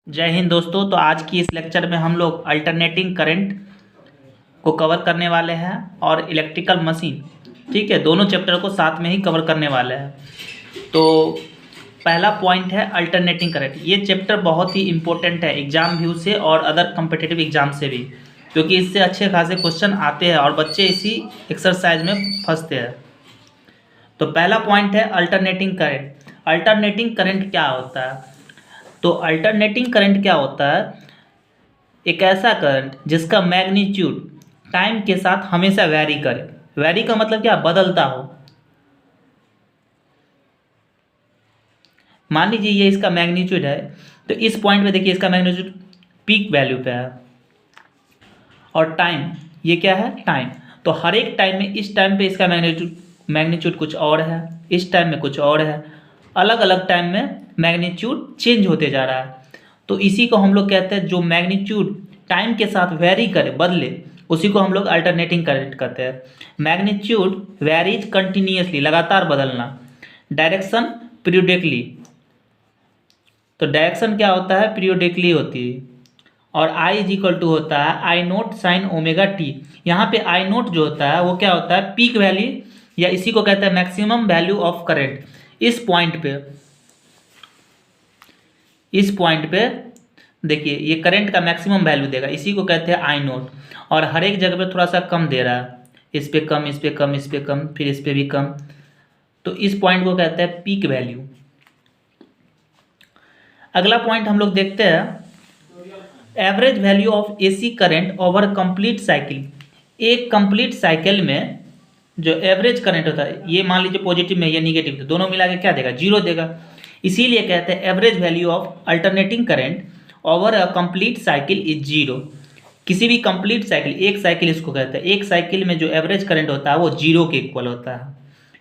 जय हिंद दोस्तों। तो आज की इस लेक्चर में हम लोग अल्टरनेटिंग करंट को कवर करने वाले हैं और इलेक्ट्रिकल मशीन, ठीक है, दोनों चैप्टर को साथ में ही कवर करने वाले हैं। तो पहला पॉइंट है अल्टरनेटिंग करंट। ये चैप्टर बहुत ही इंपॉर्टेंट है एग्जाम व्यू से और अदर कम्पिटिटिव एग्जाम से भी, क्योंकि इससे अच्छे खासे क्वेश्चन आते हैं और बच्चे इसी एक्सरसाइज में फंसते हैं। तो पहला पॉइंट है अल्टरनेटिंग करंट। अल्टरनेटिंग करंट क्या होता है? तो अल्टरनेटिंग करंट क्या होता है? एक ऐसा करंट जिसका मैग्नीट्यूड टाइम के साथ हमेशा वैरी करे। वैरी का मतलब क्या? बदलता हो। मान लीजिए ये इसका मैग्नीट्यूड है, तो इस पॉइंट पे देखिए इसका मैग्नीट्यूड पीक वैल्यू पे है और टाइम ये क्या है? टाइम। तो हर एक टाइम में इस टाइम पे इसका मैग्नीट्यूड कुछ और है, इस टाइम में कुछ और है, अलग अलग टाइम में मैग्नीट्यूड चेंज होते जा रहा है। तो इसी को हम लोग कहते हैं, जो मैग्नीट्यूड टाइम के साथ वेरी करे, बदले, उसी को हम लोग अल्टरनेटिंग करंट कहते हैं। मैग्नीट्यूड वेरीज कंटिन्यूसली, लगातार बदलना। Direction periodically. तो डायरेक्शन क्या होता है? पीरियोडिकली होती है। और आई इज इक्वल टू होता है आई नोट साइन ओमेगा टी। यहाँ पे आई नोट जो होता है वो क्या होता है? पीक वैल्यू, या इसी को कहते हैं मैक्सिमम वैल्यू ऑफ करंट। इस पॉइंट पे देखिए ये करंट का मैक्सिमम वैल्यू देगा, इसी को कहते हैं आई नोट। और हर एक जगह पे थोड़ा सा कम दे रहा है, इस पे कम, इस पे कम, इस पे कम, फिर इस पे भी कम। तो इस पॉइंट को कहते हैं पीक वैल्यू। अगला पॉइंट हम लोग देखते हैं average value of AC current over complete cycle. एक कंप्लीट साइकिल में जो एवरेज करंट होता है, ये मान लीजिए पॉजिटिव में, ये निगेटिव, तो दोनों मिला के क्या देगा? जीरो देगा। इसीलिए कहते हैं average value of alternating current over a complete cycle is zero. किसी भी कंप्लीट साइकिल, एक साइकिल इसको कहते हैं, एक साइकिल में जो एवरेज करंट होता है वो जीरो के इक्वल होता है।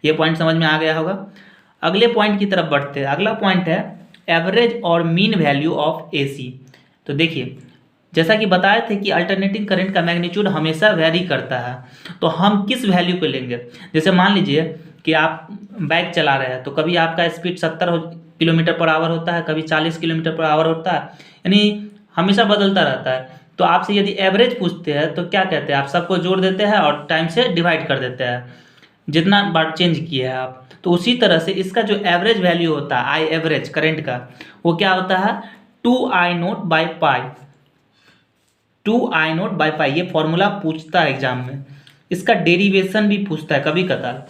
ये पॉइंट समझ में आ गया होगा। अगले पॉइंट की तरफ बढ़ते हैं। अगला पॉइंट है एवरेज और मीन वैल्यू ऑफ एसी। तो देखिए जैसा कि बताए थे कि अल्टरनेटिंग करंट का मैग्नीट्यूड हमेशा वेरी करता है, तो हम किस वैल्यू को लेंगे? जैसे मान लीजिए कि आप बाइक चला रहे हैं, तो कभी आपका स्पीड 70 किलोमीटर पर आवर होता है, कभी 40 किलोमीटर पर आवर होता है, यानी हमेशा बदलता रहता है। तो आपसे यदि एवरेज पूछते हैं तो क्या कहते हैं? आप सबको जोड़ देते हैं और टाइम से डिवाइड कर देते हैं, जितना बार चेंज किए हैं आप। तो उसी तरह से इसका जो एवरेज वैल्यू होता है, आई एवरेज करंट का, वो क्या होता है? 2I0/पाई। 2I0/पाई, ये फॉर्मूला पूछता है एग्जाम में। इसका डेरिवेशन भी पूछता है कभी कभार।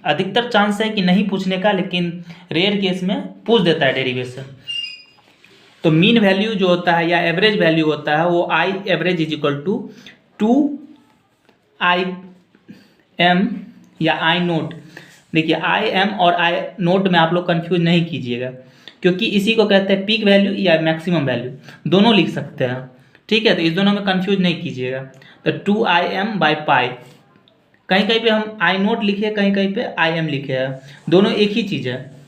अधिकतर चांस है कि नहीं पूछने का, लेकिन रेयर केस में पूछ देता है डेरिवेशन। तो मीन वैल्यू जो होता है या एवरेज वैल्यू होता है वो I average is equal to 2IM या आई नोट। देखिए IM और आई नोट में आप लोग कंफ्यूज नहीं कीजिएगा, क्योंकि इसी को कहते हैं पीक वैल्यू या मैक्सिमम वैल्यू, दोनों लिख सकते हैं, ठीक है। तो इस दोनों में कंफ्यूज नहीं कीजिएगा। तो 2IM/पाई, कहीं कहीं पे हम आई नोट लिखे, कहीं कहीं पे IM लिखे हैं, दोनों एक ही चीज़ है।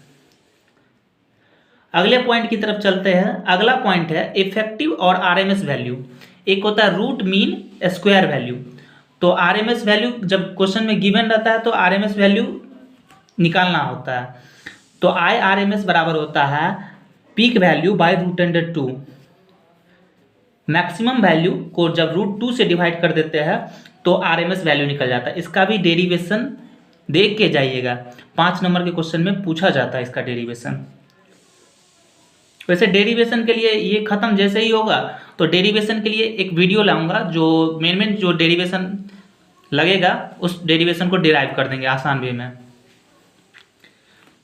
अगले पॉइंट की तरफ चलते हैं। अगला पॉइंट है इफेक्टिव और RMS वैल्यू। एक होता है रूट मीन स्क्वायर वैल्यू। तो RMS वैल्यू जब क्वेश्चन में गिवन रहता है तो RMS वैल्यू निकालना होता है। तो IRMS बराबर होता है peak value by √2। Maximum value को जब √2 से डिवाइड कर देते हैं तो RMS वैल्यू निकल जाता है। इसका भी डेरिवेशन देख के जाइएगा, 5 नंबर के क्वेश्चन में पूछा जाता है इसका डेरिवेशन। वैसे डेरिवेशन के लिए ये खत्म जैसे ही होगा तो डेरिवेशन के लिए एक वीडियो लाऊंगा, जो मेन जो डेरिवेशन लगेगा उस डेरिवेशन को डिराइव कर देंगे आसान वे में।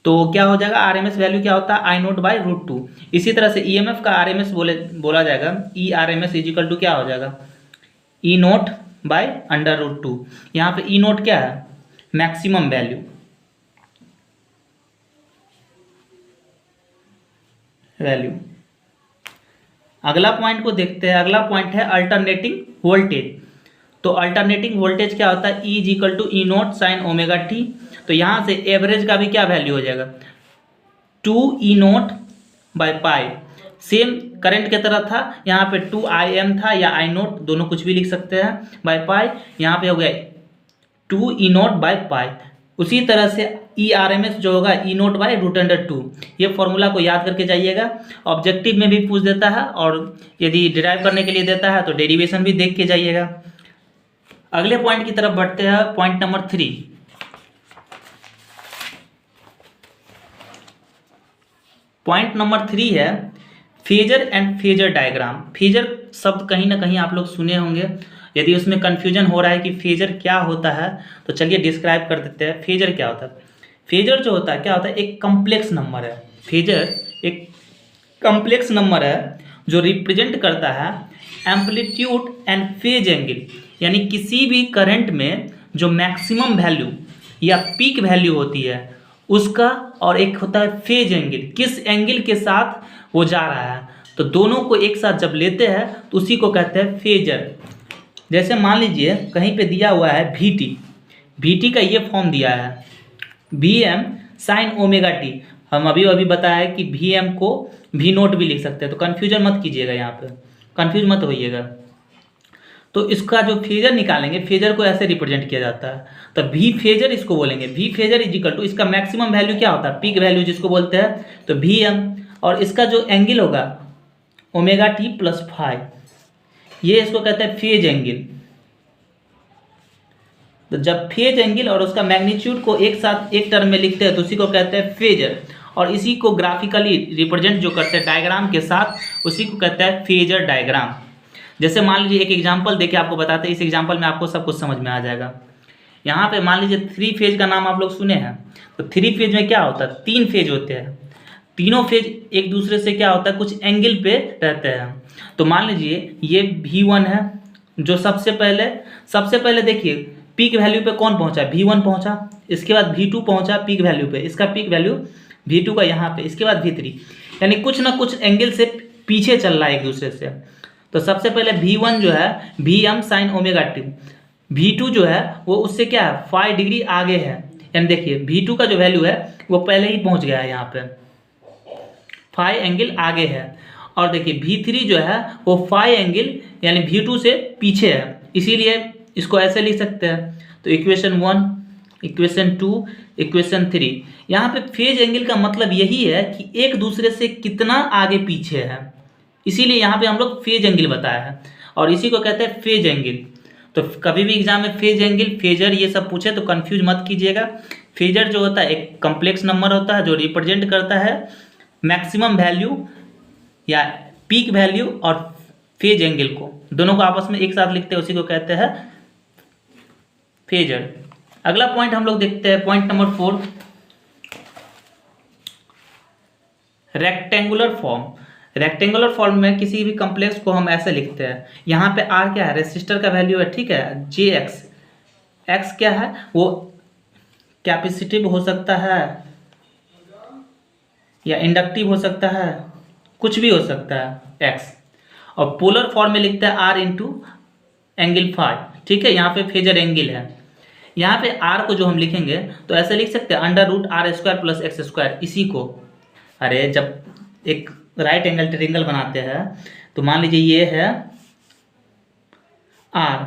तो क्या हो जाएगा? RMS वैल्यू क्या होता है? I0/√2। इसी तरह से EMF का RMS बोला जाएगा, ERMS इज इक्वल टू क्या हो जाएगा? E0/√2। यहाँ पे E0 क्या है? Maximum value. अगला पॉइंट को देखते हैं। अगला पॉइंट है अल्टरनेटिंग वोल्टेज। तो अल्टरनेटिंग वोल्टेज क्या होता है? E is equal to E0 sine omega T. तो यहाँ से एवरेज का भी क्या वैल्यू हो जाएगा? 2E0/पाई। सेम करंट की तरह था, यहाँ पे 2IM था या I0, दोनों कुछ भी लिख सकते हैं, बाय पाई। यहाँ पे हो गया 2E0/पाई। उसी तरह से ERMS जो होगा E0/√2। ये फॉर्मूला को याद करके जाइएगा, ऑब्जेक्टिव में भी पूछ देता है और यदि डिराइव करने के लिए देता है तो डेरिवेशन भी देख के जाइएगा। अगले पॉइंट की तरफ बढ़ते हैं, पॉइंट नंबर 3। पॉइंट नंबर 3 है phasor and phasor diagram. Phasor शब्द कहीं ना कहीं आप लोग सुने होंगे, यदि उसमें कन्फ्यूजन हो रहा है कि फेजर क्या होता है तो चलिए डिस्क्राइब कर देते हैं। फेजर क्या होता है? फेजर जो होता है क्या होता है, एक कम्प्लेक्स नंबर है। फेजर एक कम्प्लेक्स नंबर है जो रिप्रेजेंट करता है एम्पलीट्यूड एंड फेज एंगल, यानी किसी भी करंट में जो मैक्सिमम वैल्यू या पीक वैल्यू होती है उसका, और एक होता है फेज एंगल, किस एंगल के साथ वो जा रहा है। तो दोनों को एक साथ जब लेते हैं तो उसी को कहते हैं फेजर। जैसे मान लीजिए कहीं पे दिया हुआ है VT का ये फॉर्म दिया है VM sin ωt। हम अभी बताया कि VM को V0 भी लिख सकते हैं, तो कन्फ्यूजन मत कीजिएगा, यहाँ पे कन्फ्यूज मत होइएगा। तो इसका जो फेजर निकालेंगे, फेजर को ऐसे रिप्रेजेंट किया जाता है, तो V फेजर इसको बोलेंगे। V phasor is equal to, इसका मैक्सिमम वैल्यू क्या होता है, पीक वैल्यू जिसको बोलते हैं, तो VM, और इसका जो एंगल होगा ωt+φ, ये इसको कहते हैं फेज एंगल। तो जब फेज एंगल और उसका मैग्नीट्यूड को एक साथ एक टर्म में लिखते हैं तो उसी को कहते हैं फेजर, और इसी को ग्राफिकली रिप्रेजेंट जो करते हैं डायग्राम के साथ, उसी को कहते हैं फेजर डायग्राम। जैसे मान लीजिए एक एग्जांपल देके आपको बताते हैं, इस एग्जांपल में आपको सब कुछ समझ में आ जाएगा। यहाँ पे मान लीजिए 3 फेज का नाम आप लोग सुने हैं, तो 3 फेज में क्या होता है, 3 फेज होते हैं, तीनों फेज एक दूसरे से क्या होता है, कुछ एंगल पे रहते हैं। तो मान लीजिए ये V1 है, जो सबसे पहले देखिए पीक वैल्यू पे कौन पहुंचा, V1 पहुंचा, इसके बाद V2 पहुंचा पीक वैल्यू पे, इसका पीक वैल्यू V2 का यहाँ पे, इसके बाद V3, यानी कुछ ना कुछ एंगल से पीछे चल रहा है एक दूसरे से। तो सबसे पहले V1 जो है VM sin ωt, V2 जो है वो उससे क्या है 5 डिग्री आगे है, यानी देखिए V2 का जो वैल्यू है वो पहले ही पहुंच गया है, यहाँ पे 5 एंगल आगे है, और देखिए V3 जो है वो 5 एंगल यानी V2 से पीछे है, इसीलिए इसको ऐसे लिख सकते हैं। तो इक्वेशन 1, इक्वेशन 2, इक्वेशन 3, यहाँ पे फेज एंगल का मतलब यही है कि एक दूसरे से कितना आगे पीछे है, इसीलिए यहाँ पे हम लोग फेज एंगल बताया है, और इसी को कहते हैं फेज एंगल। तो कभी भी एग्जाम में फेज एंगल, फेजर ये सब पूछे तो कंफ्यूज मत कीजिएगा। फेजर जो होता है एक कम्प्लेक्स नंबर होता है जो रिप्रेजेंट करता है मैक्सिमम वैल्यू या पीक वैल्यू और फेज एंगल को, दोनों को आपस में एक साथ लिखते हैं, उसी को कहते हैं फेजर। अगला पॉइंट हम लोग देखते हैं, point number 4, rectangular form. Rectangular form में किसी भी कम्प्लेक्स को हम ऐसे लिखते हैं, यहाँ पे R क्या है, रेसिस्टर का वैल्यू है, ठीक है, JX, X क्या है, वो कैपेसिटिव हो सकता है या इंडक्टिव हो सकता है, कुछ भी हो सकता है X, और पोलर फॉर्म में लिखते हैं R इंटू एंगल फाई, ठीक है, यहाँ पे फेजर एंगल है। यहाँ पे R को जो हम लिखेंगे तो ऐसे लिख सकते हैं √R² + x², इसी को, अरे जब एक राइट एंगल ट्रायंगल बनाते हैं तो मान लीजिए ये है R,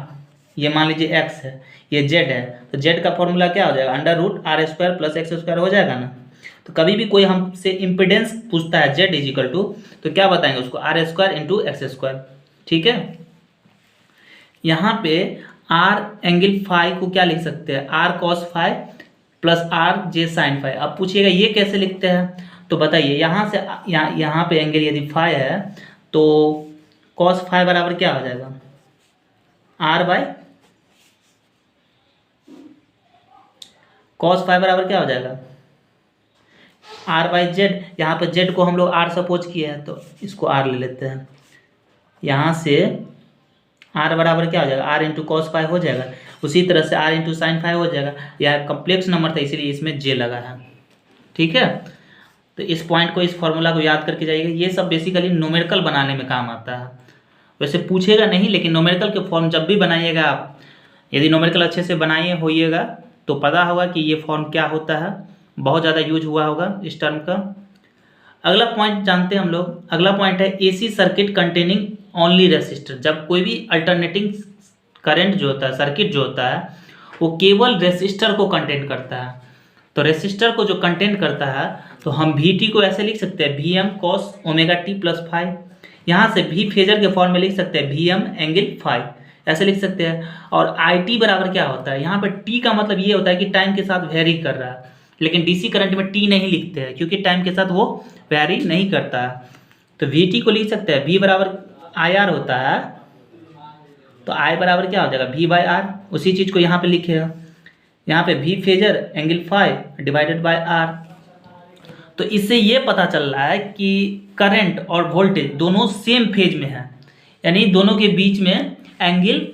ये मान लीजिए X है, ये Z है, तो Z का फॉर्मूला क्या हो जाएगा, √R² + x² हो जाएगा ना। तो कभी भी कोई हमसे इम्पिडेंस पूछता है Z = तो क्या बताएंगे उसको, R² × x², ठीक है। यहाँ पे R एंगल फाई को क्या लिख सकते हैं, R cos phi + R J sin phi. अब पूछिएगा ये कैसे लिखते हैं, तो बताइए, यहाँ से यहाँ पे एंगल यदि फाई है तो cos फाई बराबर क्या हो जाएगा, cos फाई बराबर क्या हो जाएगा, R/Z। यहाँ पे Z को हम लोग R सपोज किए हैं तो इसको R ले लेते हैं, यहाँ से R बराबर क्या हो जाएगा, R × cos फाई हो जाएगा, उसी तरह से R × sin फाई हो जाएगा। यह कम्प्लेक्स नंबर था इसीलिए इसमें J लगा है, ठीक है। तो इस पॉइंट को, इस फॉर्मूला को याद करके जाइएगा। ये सब बेसिकली न्यूमेरिकल बनाने में काम आता है, वैसे पूछेगा नहीं, लेकिन न्यूमेरिकल के फॉर्म जब भी बनाइएगा आप, यदि न्यूमेरिकल अच्छे से बनाए होइएगा तो पता होगा कि ये फॉर्म क्या होता है, बहुत ज़्यादा यूज हुआ होगा इस टर्म का। अगला पॉइंट जानते हैं हम लोग, अगला पॉइंट है AC circuit containing only resistor. जब कोई भी अल्टरनेटिंग करंट जो होता है, सर्किट जो होता है, वो केवल रेसिस्टर को कंटेन करता है, तो रेसिस्टर को जो कंटेंट करता है तो हम वी टी को ऐसे लिख सकते हैं V M cos omega T plus five. यहाँ से वी फेजर के फॉर्म में लिख सकते हैं वी एम एंगल फाइव, ऐसे लिख सकते हैं। और आई टी बराबर क्या होता है, यहाँ पर टी का मतलब ये होता है कि टाइम के साथ वेरी कर रहा है, लेकिन डीसी करंट में टी नहीं लिखते हैं क्योंकि टाइम के साथ वो वेरी नहीं करता है। तो वी टी को लिख सकते हैं वी बराबर आई आर होता है, तो आई बराबर क्या हो जाएगा वी बाई आर। उसी चीज़ को यहाँ पे लिखेगा, यहाँ पे V phasor angle five divided by R. तो इससे ये पता चल रहा है कि करंट और वोल्टेज दोनों सेम फेज में है, यानी दोनों के बीच में एंगल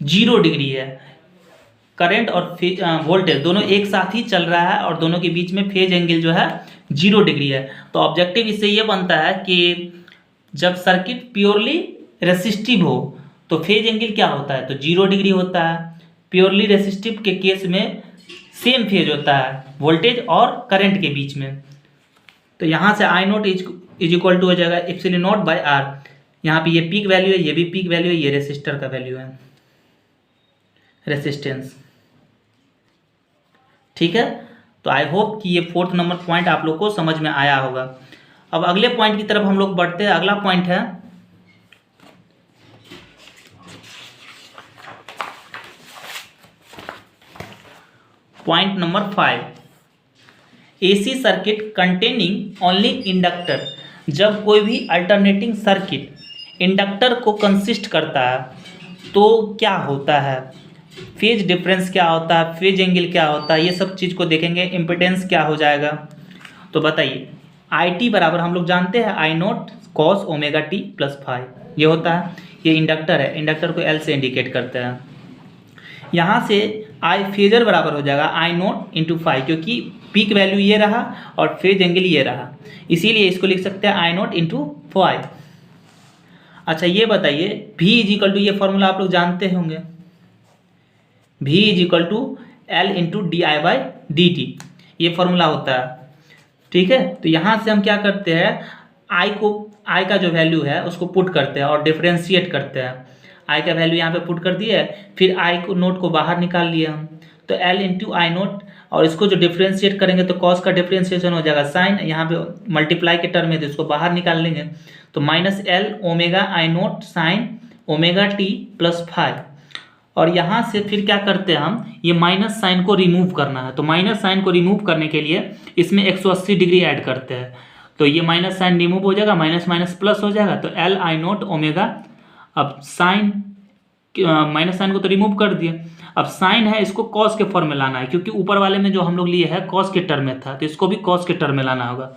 0 डिग्री है। करंट और वोल्टेज दोनों एक साथ ही चल रहा है और दोनों के बीच में फेज एंगल जो है 0 डिग्री है। तो ऑब्जेक्टिव इससे ये बनता है कि जब सर्किट प्योरली रेसिस्टिव हो तो फेज एंगल क्या होता है, तो 0 डिग्री होता है। प्योरली रेसिस्टिव के केस में सेम फेज होता है वोल्टेज और करंट के बीच में। तो यहाँ से आई नोट इज इक्वल टू हो जाएगा एप्सिलॉन नॉट बाय आर। यहाँ पे ये पीक वैल्यू है, ये भी पीक वैल्यू है, ये रेसिस्टर का वैल्यू है, रेसिस्टेंस। ठीक है, तो आई होप कि ये 4th नंबर पॉइंट आप लोग को समझ में आया होगा। अब अगले पॉइंट की तरफ हम लोग बढ़ते हैं। अगला पॉइंट है point number 5, AC circuit containing only inductor. जब कोई भी अल्टरनेटिंग सर्किट इंडक्टर को कंसिस्ट करता है तो क्या होता है, फेज डिफरेंस क्या होता है, फेज एंगल क्या होता है, ये सब चीज़ को देखेंगे। इम्पिडेंस क्या हो जाएगा, तो बताइए। आई टी बराबर हम लोग जानते हैं I nought cos omega T plus five, ये होता है। ये इंडक्टर है, इंडक्टर को एल से इंडिकेट करते हैं। यहाँ से आई फेजर बराबर हो जाएगा आई नोट इंटू फाइव, क्योंकि पीक वैल्यू ये रहा और फेज एंगल ये रहा, इसीलिए इसको लिख सकते हैं आई नोट इंटू फाइव। अच्छा ये बताइए V इज इक्वल टू, ये फॉर्मूला आप लोग जानते होंगे, V is equal to L into D I by D T, ये फॉर्मूला होता है। ठीक है, तो यहाँ से हम क्या करते हैं, आई का जो वैल्यू है उसको पुट करते हैं और डिफ्रेंशिएट करते हैं। आई का वैल्यू यहाँ पे पुट कर दिए, फिर आई को नोट को बाहर निकाल लिए हम, तो एल इंटू आई नोट, और इसको जो डिफ्रेंशिएट करेंगे तो कॉस का डिफ्रेंशिएशन हो जाएगा साइन, यहाँ पे मल्टीप्लाई के टर्म में तो इसको बाहर निकाल लेंगे, तो माइनस एल ओमेगा आई note sign omega T plus five. और यहाँ से फिर क्या करते हैं हम, ये माइनस साइन को रिमूव करना है, तो माइनस साइन को रिमूव करने के लिए इसमें 180 डिग्री ऐड करते हैं, तो ये माइनस साइन रिमूव हो जाएगा, माइनस माइनस प्लस हो जाएगा, तो एल आई नोट ओमेगा। अब साइन, माइनस साइन को तो रिमूव कर दिए, अब साइन है इसको कॉस के फॉर्म में लाना है, क्योंकि ऊपर वाले में जो हम लोग लिए है कॉस के टर्म में था, तो इसको भी कॉस के टर्म में लाना होगा।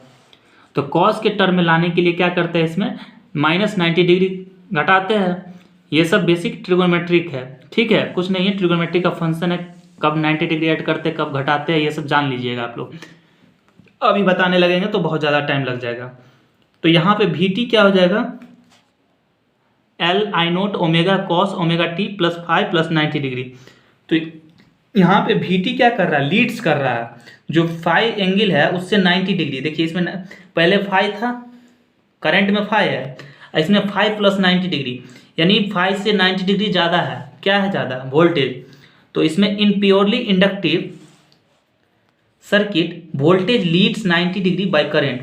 तो कॉस के टर्म में लाने के लिए क्या करते हैं, इसमें माइनस 90 डिग्री घटाते हैं। ये सब बेसिक ट्रिगोनोमेट्रिक है, ठीक है, कुछ नहीं है, ट्रिगोनोमेट्रिक का फंक्शन है, कब 90 डिग्री ऐड करते हैं, कब घटाते हैं, ये सब जान लीजिएगा आप लोग। अभी बताने लगेंगे तो बहुत ज़्यादा टाइम लग जाएगा। तो यहाँ पे वी टी क्या हो जाएगा, L I note omega cos omega T plus five plus 90 degree. तो यहाँ पे वी टी क्या कर रहा है, लीड्स कर रहा है, जो फाइव एंगल है उससे 90 डिग्री। देखिए इसमें पहले फाइव था, करंट में फाइव है, इसमें 5 प्लस 90 डिग्री, यानी 5 से 90 डिग्री ज़्यादा है। क्या है ज़्यादा, वोल्टेज। तो इसमें in purely inductive circuit voltage leads 90 degree by current.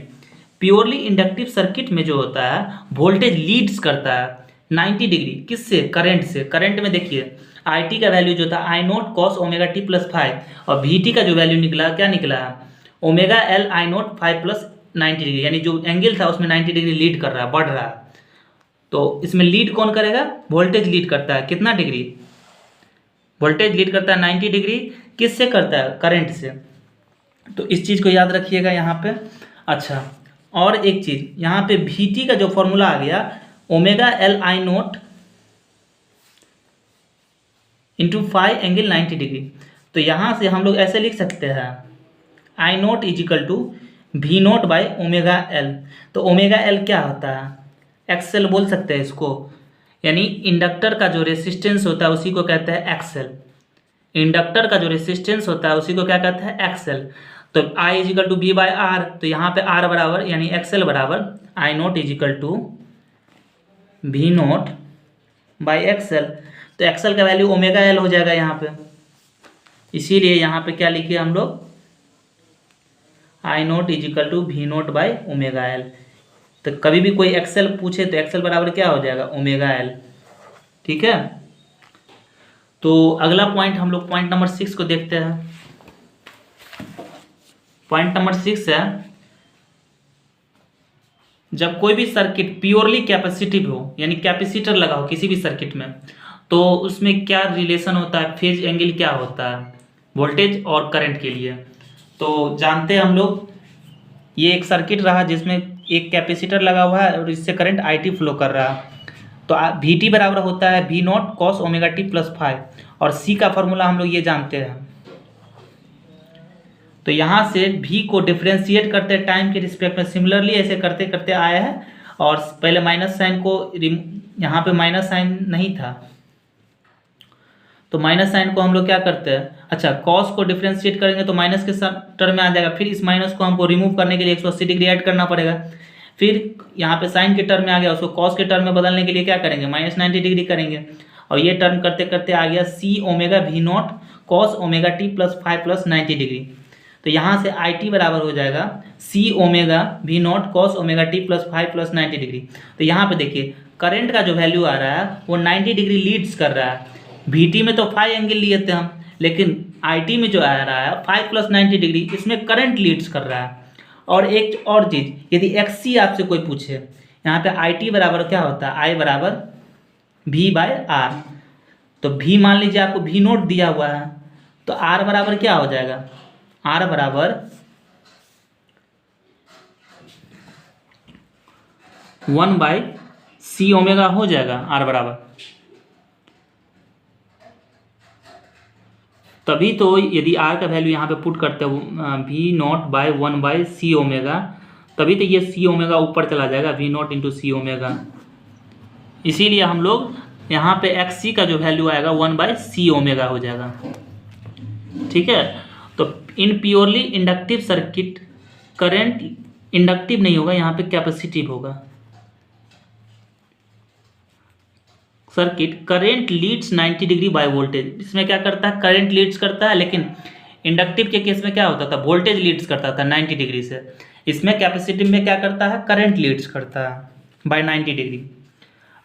Purely inductive circuit में जो होता है वोल्टेज लीड्स करता है 90 डिग्री, किससे, करंट से। करंट में देखिए आई टी का वैल्यू जो था I nought cos omega T plus five, और वी टी का जो वैल्यू निकला, क्या निकला है, omega L I nought 5 plus 90 degree, यानी जो एंगल था उसमें 90 डिग्री लीड कर रहा है, बढ़ रहा है। तो इसमें लीड कौन करेगा, वोल्टेज लीड करता है, कितना डिग्री, वोल्टेज लीड करता है 90 डिग्री, किससे करता है, करंट से। तो इस चीज़ को याद रखिएगा यहाँ पे। अच्छा और एक चीज़, यहाँ पे वी टी का जो फॉर्मूला आ गया omega L I nought into 5 angle 90 degree, तो यहाँ से हम लोग ऐसे लिख सकते हैं I nought is equal to V nought by omega L. तो ओमेगा एल क्या होता है, एक्सएल बोल सकते हैं इसको, यानी इंडक्टर का जो रेसिस्टेंस होता है उसी को कहते हैं एक्सएल। इंडक्टर का जो रेसिस्टेंस होता है उसी को क्या कहते हैं, एक्सएल। तो I is equal to V by R, तो यहाँ पे आर बराबर यानी एक्सएल बराबर I nought is equal to V nought by XL. तो एक्सएल का वैल्यू ओमेगा एल हो जाएगा यहाँ पे, इसीलिए यहाँ पे क्या लिखे हम लोग, I nought is equal to V nought by omega L. तो कभी भी कोई एक्सेल पूछे तो एक्सेल बराबर क्या हो जाएगा, ओमेगा एल। ठीक है, तो अगला पॉइंट हम लोग पॉइंट नंबर 6 को देखते हैं। पॉइंट नंबर 6 है, जब कोई भी सर्किट प्योरली कैपेसिटिव हो, यानी कैपेसिटर लगा हो किसी भी सर्किट में, तो उसमें क्या रिलेशन होता है, फेज एंगल क्या होता है वोल्टेज और करंट के लिए। तो जानते हैं हम लोग, ये एक सर्किट रहा जिसमें एक कैपेसिटर लगा हुआ है और इससे करंट आई टी फ्लो कर रहा है। तो वी टी बराबर होता है V not cos omega T plus 5, और सी का फॉर्मूला हम लोग ये जानते हैं। तो यहाँ से v को डिफ्रेंशिएट करते हैं टाइम के रिस्पेक्ट में, सिमिलरली ऐसे करते करते आया है। और पहले माइनस साइन को, यहाँ पे माइनस साइन नहीं था, तो माइनस साइन को हम लोग क्या करते हैं, अच्छा कॉस को डिफ्रेंशिएट करेंगे तो माइनस के टर्म में आ जाएगा, फिर इस माइनस को हमको रिमूव करने के लिए 180 डिग्री ऐड करना पड़ेगा। फिर यहाँ पे साइन के टर्म में आ गया, उसको कॉस के टर्म में बदलने के लिए क्या करेंगे, माइनस 90 डिग्री करेंगे। और ये टर्म करते करते आ गया C omega V not cos omega T plus 5 plus 90 degree. तो यहाँ से आई टी बराबर हो जाएगा C omega V not cos omega T plus 5 plus 90 degree. तो यहाँ पे देखिए करंट का जो वैल्यू आ रहा है वो 90 डिग्री लीड्स कर रहा है। वी में तो 5 एंगल लिए थे हम, लेकिन आई में जो आ रहा है 5 प्लस 90 डिग्री, इसमें करंट लीड्स कर रहा है। और एक और चीज़, यदि एक्स सी आपसे कोई पूछे, यहाँ पे आई टी बराबर क्या होता है, आई बराबर वी बाय आर। तो वी मान लीजिए आपको वी नोट दिया हुआ है, तो आर बराबर क्या हो जाएगा, आर बराबर 1 बाई सी ओमेगा हो जाएगा आर बराबर। तभी तो यदि आर का वैल्यू यहाँ पे पुट करते हो V naught by 1 by C omega, तभी तो ये सी ओमेगा ऊपर चला जाएगा, V naught into C omega. इसीलिए हम लोग यहाँ पे एक्स सी का जो वैल्यू आएगा 1 बाई सी ओमेगा हो जाएगा। ठीक है, तो in purely inductive circuit current inductive नहीं होगा, यहाँ पे कैपेसिटिव होगा। Circuit current leads 90 degree by voltage, इसमें क्या करता है, करंट लीड्स करता है, लेकिन इंडक्टिव के केस में क्या होता था, वोल्टेज लीड्स करता था 90 डिग्री से। इसमें कैपेसिटिव में क्या करता है, करंट लीड्स करता है बाय 90 डिग्री।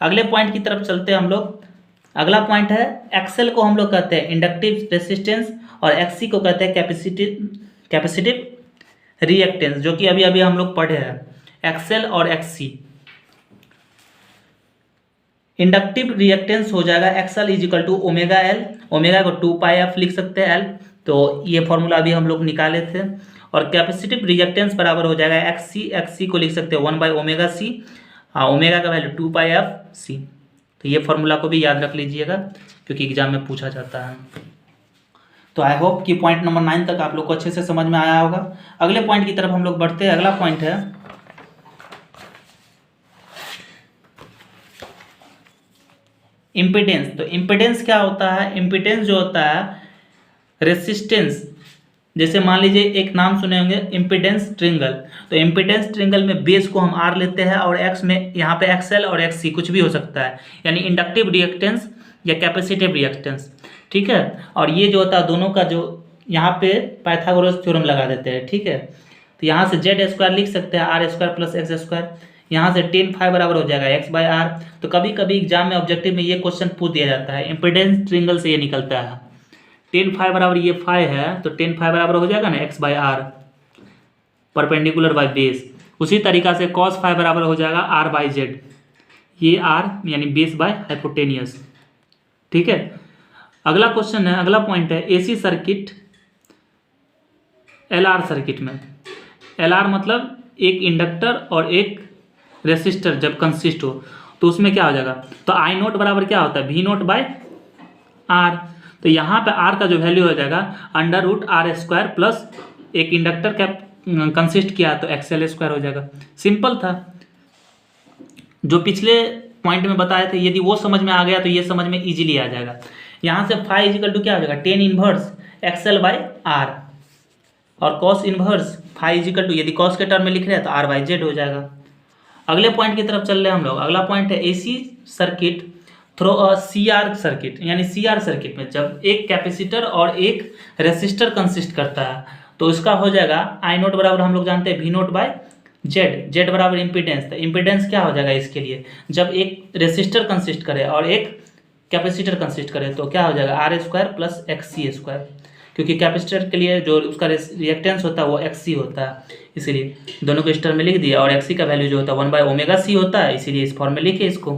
अगले पॉइंट की तरफ चलते हैं हम लोग। अगला पॉइंट है, एक्सएल को हम लोग कहते हैं इंडक्टिव रेसिस्टेंस और एक्ससी को कहते हैं कैपेसिटिव रिएक्टेंस, जो कि अभी अभी हम लोग पढ़े हैं, एक्सएल और एक्ससी। इंडक्टिव रिएक्टेंस हो जाएगा XL is equal to omega L, omega को 2 पाई एफ लिख सकते हैं एल, तो ये फॉर्मूला अभी हम लोग निकाले थे। और कैपेसिटिव रिएक्टेंस बराबर हो जाएगा एक्ससी, एक्ससी को लिख सकते हैं 1 बाई ओमेगा सी, ओमेगा का वैल्यू 2 पाई एफ सी। तो ये फॉर्मूला को भी याद रख लीजिएगा क्योंकि एग्जाम में पूछा जाता है। तो आई होप कि पॉइंट नंबर 9 तक आप लोग को अच्छे से समझ में आया होगा। अगले पॉइंट की तरफ हम लोग बढ़ते हैं। अगला पॉइंट है इम्पिडेंस। तो इम्पिडेंस क्या होता है, इम्पिडेंस जो होता है रेसिस्टेंस। जैसे मान लीजिए एक नाम सुने होंगे इम्पिडेंस ट्रिंगल, तो इम्पिडेंस ट्रिंगल में बेस को हम आर लेते हैं और एक्स में यहाँ पे एक्सएल और एक्ससी कुछ भी हो सकता है, यानी इंडक्टिव रिएक्टेंस या कैपेसिटिव रिएक्टेंस। ठीक है, और ये जो होता है दोनों का जो यहाँ पे पाइथागोरस थ्योरम लगा देते हैं। ठीक है, तो यहाँ से जेड स्क्वायर लिख सकते हैं R square plus X square, यहाँ से टेन फाइव बराबर हो जाएगा एक्स बाई आर। तो कभी कभी एग्जाम में ऑब्जेक्टिव में ये क्वेश्चन पूछ दिया जाता है, इम्पिडेंस ट्रिंगल से ये निकलता है, टेन फाइव बराबर ये फाइव है, तो टेन फाइव बराबर हो जाएगा ना X by R perpendicular by base. उसी तरीका से कॉस फाइव बराबर हो जाएगा आर बाई जेड, ये आर यानी बेस बाय हाइपोटेनियस। ठीक है, अगला क्वेश्चन है, अगला पॉइंट है एसी सर्किट एलआर सर्किट में। एलआर मतलब एक इंडक्टर और एक रेसिस्टर जब कंसिस्ट हो तो उसमें क्या हो जाएगा, तो आई नोट बराबर क्या होता है वी नोट बाय आर। तो यहाँ पे आर का जो वैल्यू हो जाएगा under root R square plus एक इंडक्टर का कंसिस्ट किया तो एक्सएल स्क्वायर हो जाएगा। सिंपल था, जो पिछले पॉइंट में बताए थे, यदि वो समझ में आ गया तो ये समझ में इजीली आ जाएगा। यहाँ से फाइव इजिकल टू क्या हो जाएगा tan inverse XL by R, और cos inverse five is equal to, यदि कॉस के टर्म में लिख रहे हैं तो आर बाई जेड हो जाएगा। अगले पॉइंट की तरफ चल रहे हैं हम लोग। अगला पॉइंट है AC circuit through a CR circuit, यानी सीआर सर्किट में जब एक कैपेसिटर और एक रेसिस्टर कंसिस्ट करता है तो इसका हो जाएगा आई नोट बराबर हम लोग जानते हैं V naught by Z, Z बराबर इम्पीडेंस। तो इम्पीडेंस क्या हो जाएगा इसके लिए, जब एक रेसिस्टर कंसिस्ट करे और एक कैपेसिटर कंसिस्ट करे तो क्या हो जाएगा R square plus X C square, क्योंकि कैपेसिटर के लिए जो उसका रिएक्टेंस होता है वो एक्स सी होता है, इसीलिए दोनों को इस टर्म में लिख दिया। और एक्स सी का वैल्यू जो होता है 1/ω/c होता है, इसीलिए इस फॉर्म में लिखे इसको।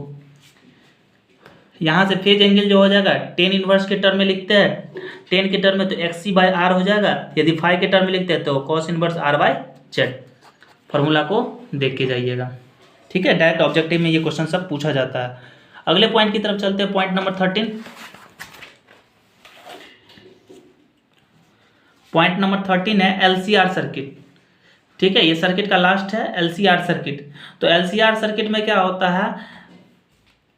यहाँ से फेज एंगल जो हो जाएगा टेन इनवर्स के टर्म में लिखते हैं, टेन के टर्म में तो एक्स सी बाय आर हो जाएगा, यदि फाइव के टर्म में लिखते हैं तो cos inverse R by Z. Formula को देख के जाइएगा, ठीक है। डायरेक्ट ऑब्जेक्टिव में ये क्वेश्चन सब पूछा जाता है। अगले पॉइंट की तरफ चलते हैं, पॉइंट नंबर 13। पॉइंट नंबर 13 है एलसीआर सर्किट, ठीक है। ये सर्किट का लास्ट है एलसीआर सर्किट। तो एलसीआर सर्किट में क्या होता है,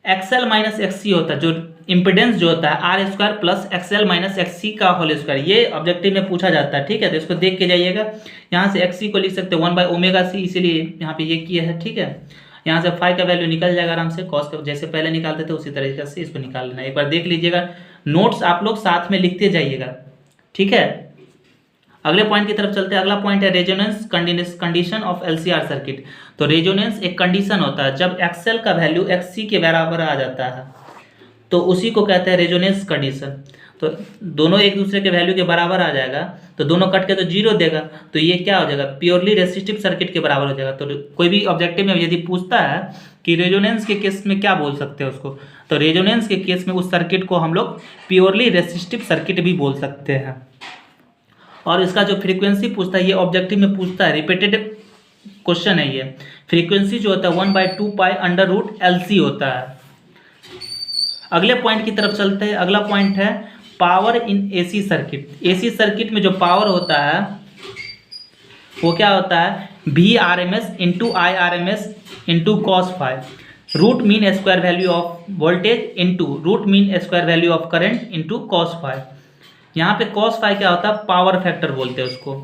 एक्सएल माइनस एक्ससी होता है, जो इम्पिडेंस जो होता है R square plus XL minus XC का होल स्क्वायर, ये ऑब्जेक्टिव में पूछा जाता है, ठीक है। तो इसको देख के जाइएगा। यहाँ से एक्ससी को लिख सकते हैं 1/ω/c, इसीलिए यहाँ पे ये किया है, ठीक है। यहाँ से फाइव का वैल्यू निकल जाएगा आराम से, कॉस का जैसे पहले निकालते थे उसी तरीके से इसको निकाल लेना। एक बार देख लीजिएगा, नोट्स आप लोग साथ में लिखते जाइएगा, ठीक है। अगले पॉइंट की तरफ चलते हैं। अगला पॉइंट है resonance condition of LCR circuit. तो रेजोनेंस एक कंडीशन होता है, जब एक्सएल का वैल्यू एक्ससी के बराबर आ जाता है तो उसी को कहते हैं रेजोनेंस कंडीशन। तो दोनों एक दूसरे के वैल्यू के बराबर आ जाएगा तो दोनों कट के तो जीरो देगा, तो ये क्या हो जाएगा प्योरली रेसिस्टिव सर्किट के बराबर हो जाएगा। तो कोई भी ऑब्जेक्टिव में यदि पूछता है कि रेजोनेंस के केस में क्या बोल सकते हैं उसको, तो रेजोनेंस के केस में उस सर्किट को हम लोग प्योरली रेसिस्टिव सर्किट भी बोल सकते हैं। और इसका जो फ्रीक्वेंसी पूछता है, ये ऑब्जेक्टिव में पूछता है, रिपीटेड क्वेश्चन है ये। फ्रीक्वेंसी जो होता है 1/2π√LC होता है। अगले पॉइंट की तरफ चलते हैं। अगला पॉइंट है power in AC circuit. AC circuit में जो पावर होता है वो क्या होता है, VRMS into IRMS into cos five, root mean square value of voltage into root mean square value of current into cos five. यहाँ पे कॉस फाइव क्या होता है, पावर फैक्टर बोलते हैं उसको।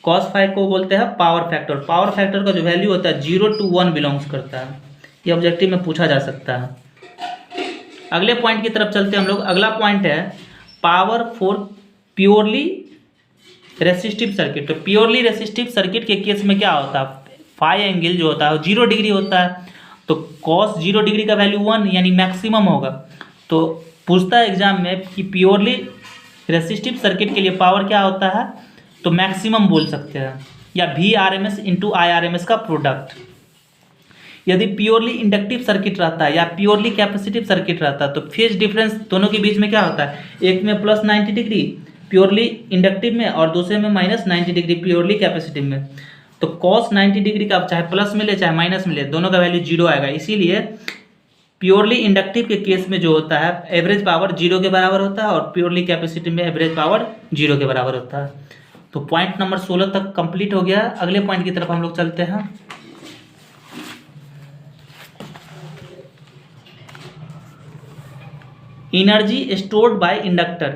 कॉस फाइव को बोलते हैं पावर फैक्टर। पावर फैक्टर का जो वैल्यू होता है 0 to 1 बिलोंग्स करता है। ये ऑब्जेक्टिव में पूछा जा सकता है। अगले पॉइंट की तरफ चलते हैं हम लोग। अगला पॉइंट है power for purely resistive circuit. तो प्योरली रेसिस्टिव सर्किट के केस में क्या होता है, फाई एंगल जो होता है 0 डिग्री होता है, तो कॉस 0 डिग्री का वैल्यू 1 यानी मैक्सिमम होगा। तो पूछता है एग्जाम में कि प्योरली रेसिस्टिव सर्किट के लिए पावर क्या होता है, तो मैक्सिमम बोल सकते हैं, या VRMS इंटू IRMS का प्रोडक्ट। यदि प्योरली इंडक्टिव सर्किट रहता है या प्योरली कैपेसिटिव सर्किट रहता है तो फेज डिफरेंस दोनों के बीच में क्या होता है, एक में प्लस 90 डिग्री प्योरली इंडक्टिव में और दूसरे में माइनस 90 डिग्री प्योरली कैपेसिटिव में। तो कॉस 90 डिग्री का चाहे प्लस मिले चाहे माइनस मिले, दोनों का वैल्यू 0 आएगा। इसीलिए प्योरली इंडक्टिव के केस में जो होता है एवरेज पावर 0 के बराबर होता है और प्योरली कैपेसिटिव में एवरेज पावर 0 के बराबर होता है। तो पॉइंट नंबर 16 तक कंप्लीट हो गया। अगले पॉइंट की तरफ हम लोग चलते हैं। Energy stored bye inductor.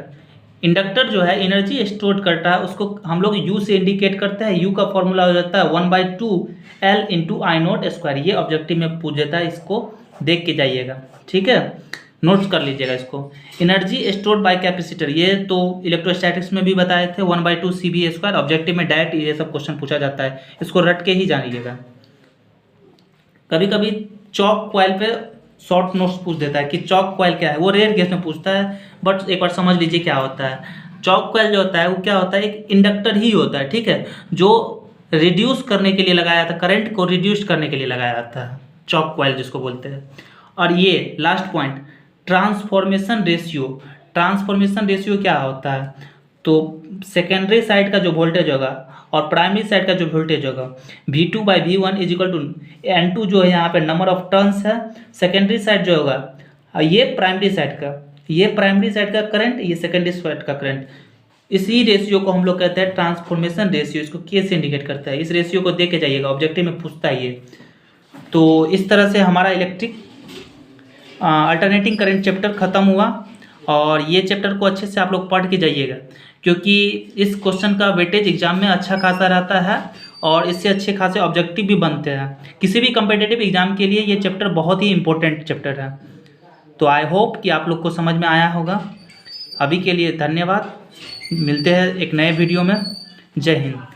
Inductor जो है एनर्जी स्टोर करता है, उसको हम लोग यू से इंडिकेट करते हैं। यू का फॉर्मूला हो जाता है 1/2L इंटू आई नोट स्क्वायर। ये ऑब्जेक्टिव में पूछ देता है, इसको देख के जाइएगा, ठीक है, नोट्स कर लीजिएगा इसको। एनर्जी स्टोर्ड बाय कैपेसिटर, ये तो इलेक्ट्रोस्टैटिक्स में भी बताए थे 1/2CV²। ऑब्जेक्टिव में डायरेक्ट ये सब क्वेश्चन पूछा जाता है, इसको रट के ही जानिएगा। कभी कभी चॉक कॉइल पे शॉर्ट नोट्स पूछ देता है कि चॉक कॉइल क्या है, वो रेयर केस में पूछता है, बट एक बार समझ लीजिए क्या होता है। चॉक कॉइल जो होता है वो क्या होता है, एक इंडक्टर ही होता है, ठीक है, जो रिड्यूस करने के लिए लगाया जाता है, करंट को रिड्यूस करने के लिए लगाया जाता है, चॉक कॉइल जिसको बोलते हैं। और ये last point transformation ratio. Transformation ratio क्या होता है, तो सेकेंडरी साइड का जो वोल्टेज होगा और प्राइमरी साइड का जो वोल्टेज होगा V2/V1 = N2 जो है यहाँ पे नंबर ऑफ टर्न्स है। सेकेंडरी साइड जो होगा ये प्राइमरी साइड का, ये प्राइमरी साइड का करंट, ये सेकेंडरी साइड का करंट। इसी रेशियो को हम लोग कहते हैं ट्रांसफॉर्मेशन रेशियो। इसको के से इंडिकेट करता है। इस रेशियो को देख के जाइएगा, ऑब्जेक्टिव में पूछता है ये। तो इस तरह से हमारा इलेक्ट्रिक अल्टरनेटिंग करंट चैप्टर ख़त्म हुआ। और ये चैप्टर को अच्छे से आप लोग पढ़ के जाइएगा, क्योंकि इस क्वेश्चन का वेटेज एग्जाम में अच्छा खासा रहता है और इससे अच्छे खासे ऑब्जेक्टिव भी बनते हैं। किसी भी कम्पिटिटिव एग्जाम के लिए ये चैप्टर बहुत ही इंपॉर्टेंट चैप्टर है। तो आई होप कि आप लोग को समझ में आया होगा। अभी के लिए धन्यवाद, मिलते हैं एक नए वीडियो में। जय हिंद।